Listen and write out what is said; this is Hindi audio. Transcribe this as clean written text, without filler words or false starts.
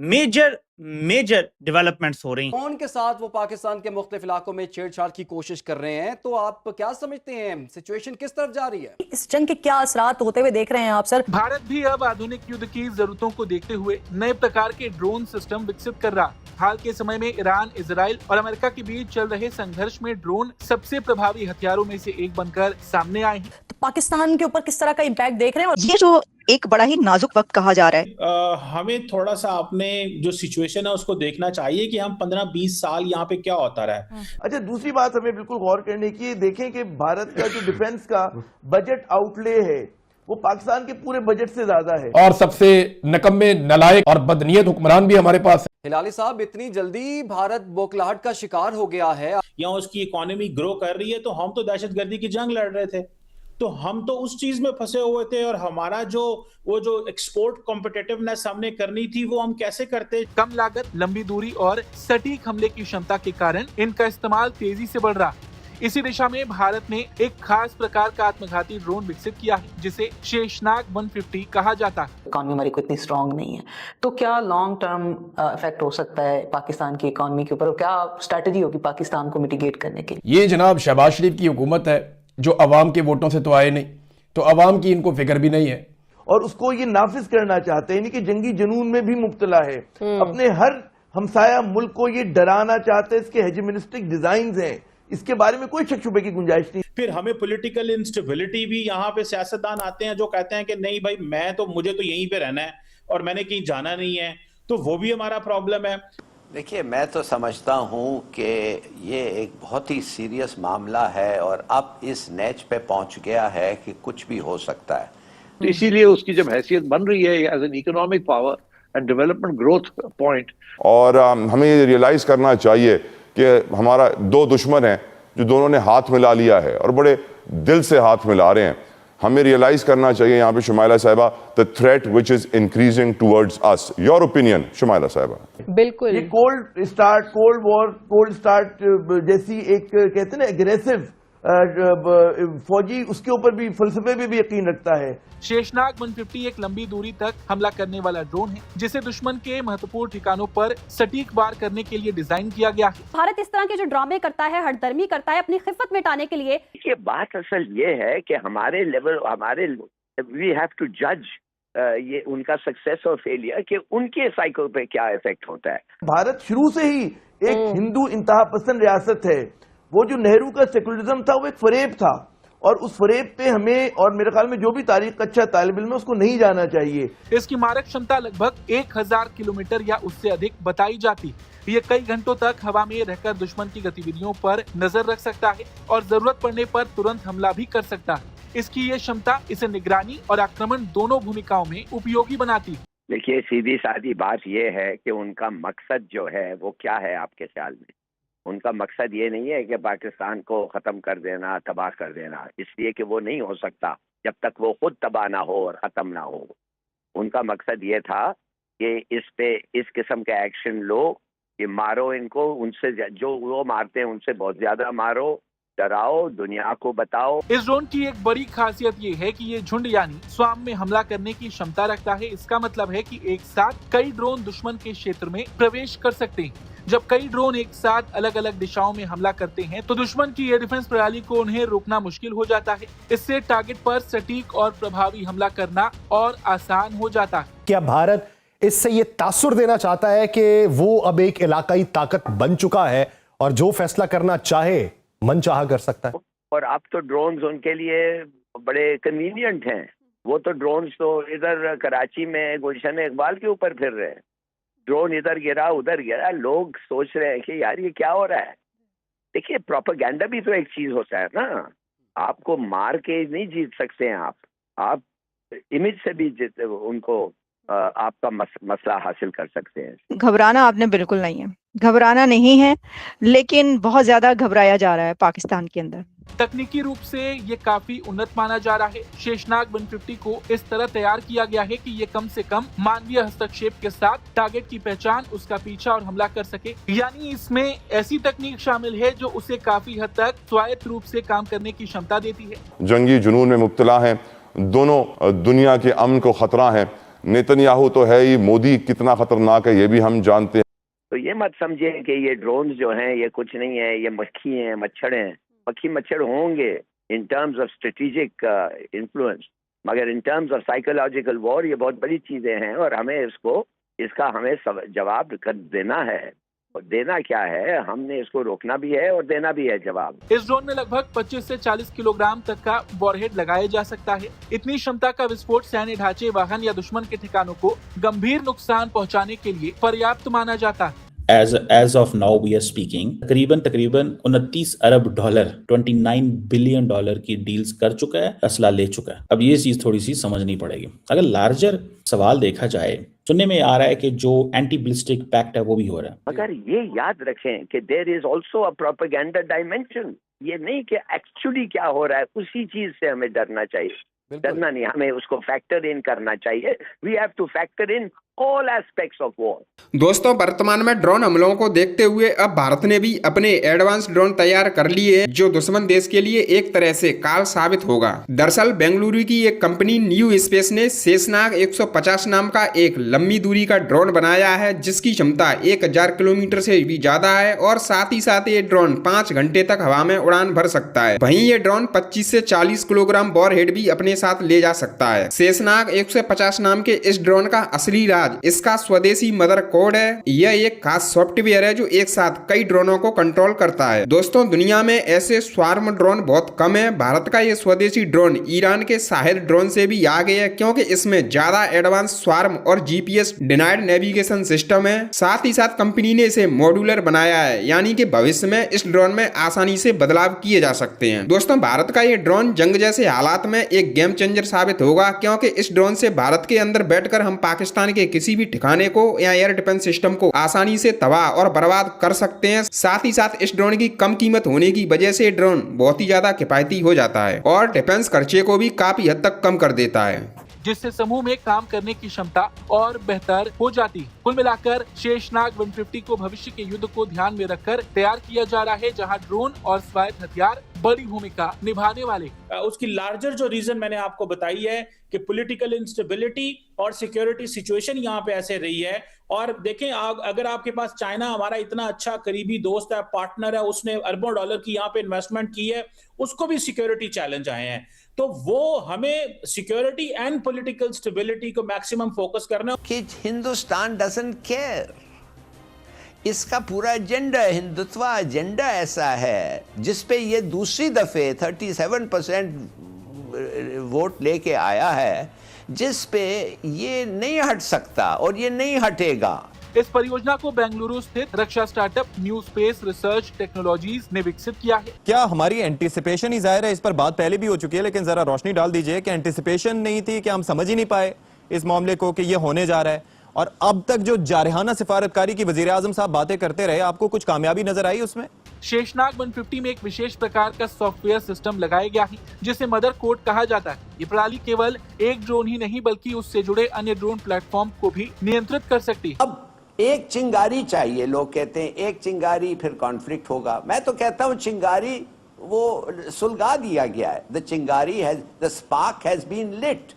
मेजर मेजर डेवलपमेंट्स हो रही हैं। ड्रोन के साथ वो पाकिस्तान के मुख्तलिफ इलाकों में छेड़छाड़ की कोशिश कर रहे हैं, तो आप क्या समझते हैं सिचुएशन किस तरफ जा रही है? इस जंग के क्या असरात होते हुए देख रहे हैं आप सर? भारत भी अब आधुनिक युद्ध की जरूरतों को देखते हुए नए प्रकार के ड्रोन सिस्टम विकसित कर रहा। हाल के समय में ईरान, इजराइल और अमेरिका के बीच चल रहे संघर्ष में ड्रोन सबसे प्रभावी हथियारों में से एक बनकर सामने आए हैं। तो पाकिस्तान के ऊपर किस तरह का इम्पैक्ट देख रहे हैं? और ये जो एक बड़ा ही नाजुक वक्त कहा जा रहा है, हमें थोड़ा सा अपने जो सिचुएशन है उसको देखना चाहिए कि हम 15-20 साल यहाँ पे क्या होता रहा है। अच्छा, दूसरी बात हमें बिल्कुल गौर करने की, देखें कि भारत का जो डिफेंस का बजट आउटले है वो पाकिस्तान के पूरे बजट से ज्यादा है, और सबसे नकम्मे, नालायक और बदनीयत हुक्मरान भी हमारे पास है। हिलाली साहब, इतनी जल्दी भारत बौखलाहट का शिकार हो गया है? यहाँ उसकी इकोनॉमी ग्रो कर रही है, तो हम तो दहशतगर्दी की जंग लड़ रहे थे, तो हम तो उस चीज में फंसे हुए थे, और हमारा जो एक्सपोर्ट कॉम्पिटिटिवनेस हमने करनी थी वो हम कैसे करते। कम लागत, लंबी दूरी और सटीक हमले की क्षमता के कारण इनका इस्तेमाल तेजी से बढ़ रहा है। इसी दिशा में भारत ने एक खास प्रकार का आत्मघाती ड्रोन विकसित किया है, जिसे शेषनाग 150 कहा जाता है। इकॉनमी हमारी को इतनी स्ट्रांग नहीं है, तो क्या लॉन्ग टर्म इफेक्ट हो सकता है पाकिस्तान की इकॉनमी के ऊपर, और क्या स्ट्रेटजी होगी पाकिस्तान को मिटिगेट करने के लिए? ये जनाब शहबाज शरीफ की हुकूमत है जो अवाम के वोटों से तो आए नहीं, तो अवाम की इनको फिक्र भी नहीं है, और उसको ये नाफिज करना चाहते हैं, यानी कि जंगी जुनून में भी मुब्तला है। अपने हर हमसाया मुल्क को ये डराना चाहते हैं, इसके हेजेमोनिस्टिक डिजाइन्स हैं, इसके बारे में कोई शक शुबे की गुंजाइश नहीं। फिर हमें पॉलिटिकल इंस्टेबिलिटी भी, यहाँ पे सियासतदान आते हैं जो कहते हैं कि नहीं भाई मुझे तो यहीं पे रहना है और मैंने कहीं जाना नहीं है, तो वो भी हमारा प्रॉब्लम है। देखिए, मैं तो समझता हूं कि ये एक बहुत ही सीरियस मामला है और अब इस नेच पे पहुंच गया है कि कुछ भी हो सकता है। तो इसीलिए उसकी जब हैसियत बन रही है as an economic power and development growth point, और हमें ये रियलाइज करना चाहिए कि हमारा दो दुश्मन हैं जो दोनों ने हाथ मिला लिया है और बड़े दिल से हाथ मिला रहे हैं। हमें रियलाइज करना चाहिए यहाँ पे शुमाइला साहिबा, the threat which is increasing towards us. Your opinion Shumaila साहिबा? बिल्कुल, ये कोल्ड स्टार्ट जैसी एक कहते हैं ना एग्रेसिव फौजी, उसके ऊपर भी फलसफे में भी यकीन रखता है। शेषनाग 150 एक लंबी दूरी तक हमला करने वाला ड्रोन है, जिसे दुश्मन के महत्वपूर्ण ठिकानों पर सटीक वार करने के लिए डिजाइन किया गया है। भारत इस तरह के जो ड्रामे करता है, हठधर्मी करता है अपनी खिफत मिटाने के लिए। ये बात असल ये है कि हमारे लेवल, वी हैव टू जज ये उनका सक्सेस और फेलियर कि उनके साइकिल पे क्या इफेक्ट होता है। भारत शुरू से ही एक हिंदू इंतहा पसंद रियासत है। वो जो नेहरू का सेकुलरिज्म था वो एक फरेब था, और उस फरेब पे हमें, और मेरे ख्याल में जो भी तारीख का अच्छा तालिब इल्म है उसको नहीं जाना चाहिए। इसकी मारक क्षमता लगभग 1000 किलोमीटर या उससे अधिक बताई जाती। ये कई घंटों तक हवा में रहकर दुश्मन की गतिविधियों पर नजर रख सकता है और जरूरत पड़ने पर तुरंत हमला भी कर सकता है। इसकी ये क्षमता इसे निगरानी और आक्रमण दोनों भूमिकाओं में उपयोगी बनाती है। देखिए, सीधी सादी बात ये है कि उनका मकसद जो है वो क्या है आपके ख्याल में? उनका मकसद ये नहीं है कि पाकिस्तान को खत्म कर देना, तबाह कर देना, इसलिए कि वो नहीं हो सकता जब तक वो खुद तबाह ना हो और खत्म ना हो। उनका मकसद ये था कि इस पे इस किस्म का एक्शन लो, कि मारो इनको, उनसे जो वो मारते हैं उनसे बहुत ज्यादा मारो, डराओ, दुनिया को बताओ। इस ड्रोन की एक बड़ी खासियत ये है कि ये झुंड यानी स्वाम में हमला करने की क्षमता रखता है। इसका मतलब है कि एक साथ कई ड्रोन दुश्मन के क्षेत्र में प्रवेश कर सकते हैं। जब कई ड्रोन एक साथ अलग अलग दिशाओं में हमला करते हैं तो दुश्मन की एयर डिफेंस प्रणाली को उन्हें रोकना मुश्किल हो जाता है। इससे टारगेट पर सटीक और प्रभावी हमला करना और आसान हो जाता है। क्या भारत इससे ये तासुर देना चाहता है कि वो अब एक इलाकाई ताकत बन चुका है और जो फैसला करना चाहे मनचाहा कर सकता है? और अब तो ड्रोन्स उनके लिए बड़े कन्वीनियंट हैं। वो तो ड्रोन्स तो इधर कराची में गुलशन इकबाल के ऊपर फिर रहे हैं, ड्रोन इधर गिरा उधर गिरा, लोग सोच रहे हैं कि यार ये क्या हो रहा है। देखिए, प्रोपेगेंडा भी तो एक चीज होता है ना, आपको मार के नहीं जीत सकते हैं आप इमेज से भी उनको आपका मसला हासिल कर सकते हैं। घबराना आपने बिल्कुल नहीं है, घबराना नहीं है, लेकिन बहुत ज्यादा घबराया जा रहा है पाकिस्तान के अंदर। तकनीकी रूप से ये काफी उन्नत माना जा रहा है। शेषनाग 150 को इस तरह तैयार किया गया है कि ये कम से कम मानवीय हस्तक्षेप के साथ टारगेट की पहचान, उसका पीछा और हमला कर सके। यानी इसमें ऐसी तकनीक शामिल है जो उसे काफी हद तक स्वायत्त रूप से काम करने की क्षमता देती है। जंगी जुनून में मुब्तला हैं, दोनों दुनिया के अमन को खतरा है, नेतन्याहू तो है ही, मोदी कितना खतरनाक है ये भी हम जानते हैं। तो ये मत समझे कि ये ड्रोन्स जो हैं ये कुछ नहीं है, ये मक्खी हैं, मच्छर हैं। मक्खी मच्छर होंगे in terms of strategic influence, मगर in terms of psychological war ये बहुत बड़ी चीजें हैं और हमें इसका हमें जवाब देना है। और देना क्या है, हमने इसको रोकना भी है और देना भी है जवाब। इस ड्रोन में लगभग 25 से 40 किलोग्राम तक का वॉरहेड लगाया जा सकता है। इतनी क्षमता का विस्फोट सैन्य ढांचे, वाहन या दुश्मन के ठिकानों को गंभीर नुकसान पहुंचाने के लिए पर्याप्त माना जाता है। As of now we are speaking, तकरीबन 29 अरब डॉलर, 29 बिलियन डॉलर की डील्स कर चुका है, असला ले चुका है। अब ये चीज थोड़ी सी समझनी पड़ेगी। अगर लार्जर सवाल देखा जाए, सुनने में आ रहा है कि जो एंटी बैलिस्टिक पैक्ट है वो भी हो रहा है। मगर ये याद रखें कि there is also a propaganda dimension. ये नहीं कि एक्चुअली क्या हो रहा है, उसी चीज से हमें डरना चाहिए। डरना नहीं, हमें उसको फैक्टर इन करना चाहिए। We have to factor in all aspects of war. दोस्तों, वर्तमान में ड्रोन हमलों को देखते हुए अब भारत ने भी अपने एडवांस ड्रोन तैयार कर लिए हैं, जो दुश्मन देश के लिए एक तरह से काल साबित होगा। दरअसल बेंगलुरु की एक कंपनी न्यू स्पेस ने शेषनाग 150 नाम का एक लंबी दूरी का ड्रोन बनाया है, जिसकी क्षमता 1000 किलोमीटर से भी ज्यादा है और साथ ही साथ ये ड्रोन 5 घंटे तक हवा में उड़ान भर सकता है। वहीं ये ड्रोन 25 से 40 किलोग्राम वॉरहेड भी अपने साथ ले जा सकता है। शेषनाग 150 नाम के इस ड्रोन का असली राज इसका स्वदेशी मदर कोड है। यह एक खास सॉफ्टवेयर है जो एक साथ कई ड्रोनों को कंट्रोल करता है। दोस्तों, दुनिया में ऐसे स्वार्म ड्रोन बहुत कम है। भारत का ये स्वदेशी ड्रोन ईरान के शाहिद ड्रोन से भी आगे है, क्योंकि इसमें ज्यादा एडवांस स्वार्म और जीपीएस डिनाइड नेविगेशन सिस्टम है। साथ ही साथ कंपनी ने इसे मॉड्यूलर बनाया है, यानी कि भविष्य में इस ड्रोन में आसानी से बदलाव किए जा सकते हैं। दोस्तों, भारत का ये ड्रोन जंग जैसे हालात में एक गेम चेंजर साबित होगा, क्योंकि इस ड्रोन से भारत के अंदर बैठकर हम पाकिस्तान के किसी भी ठिकाने को या एयर डिफेंस सिस्टम को आसानी से तबाह और बर्बाद कर सकते हैं। साथ ही साथ इस ड्रोन की कम कीमत होने की वजह से ड्रोन बहुत ही ज्यादा किफायती हो जाता है और डिफेंस खर्चे को भी काफी हद तक कम कर देता है, जिससे समूह में काम करने की क्षमता और बेहतर हो जाती। कुल मिलाकर शेषनाग 150 को भविष्य के युद्ध को ध्यान में रखकर तैयार किया जा रहा है, जहां ड्रोन और स्वायत्त हथियार बड़ी भूमिका निभाने वाले। उसकी लार्जर जो रीजन मैंने आपको बताई है कि पॉलिटिकल इंस्टेबिलिटी और सिक्योरिटी सिचुएशन यहाँ पे ऐसे रही है। और देखें, अगर आपके पास चाइना हमारा इतना अच्छा करीबी दोस्त है, पार्टनर है, उसने अरबों डॉलर की यहाँ पे इन्वेस्टमेंट की है, उसको भी सिक्योरिटी चैलेंज आए हैं, तो वो हमें सिक्योरिटी एंड पॉलिटिकल स्टेबिलिटी को मैक्सिमम फोकस करना। कि हिंदुस्तान डजंट केयर, इसका पूरा एजेंडा, हिंदुत्व एजेंडा ऐसा है जिसपे ये दूसरी दफे 37% वोट लेके आया है, जिस पे ये नहीं हट सकता और ये नहीं हटेगा। इस परियोजना को बेंगलुरु स्थित रक्षा startup new space research technologies ने विकसित किया है। क्या हमारी एंटीसिपेशन ही जाहिर है, इस पर बात पहले भी हो चुकी है, लेकिन जरा रोशनी डाल दीजिए कि एंटीसिपेशन नहीं थी कि हम समझ ही नहीं पाए इस मामले को कि ये होने जा रहा है, और अब तक जो जारहाना सिफारतकारी की वजीर आजम साहब बातें करते रहे, आपको कुछ कामयाबी नजर आई उसमें? शेषनाग 150 में एक विशेष प्रकार का सॉफ्टवेयर सिस्टम लगाया गया है, जिसे मदर कोड कहा जाता है। ये प्रणाली केवल एक ड्रोन ही नहीं बल्कि उससे जुड़े अन्य ड्रोन प्लेटफॉर्म को भी नियंत्रित कर सकती है। अब एक चिंगारी चाहिए, लोग कहते हैं एक चिंगारी फिर कॉन्फ्लिक्ट होगा। मैं तो कहता हूँ चिंगारी वो सुलगा दिया गया है। द चिंगारी has, the spark has been lit.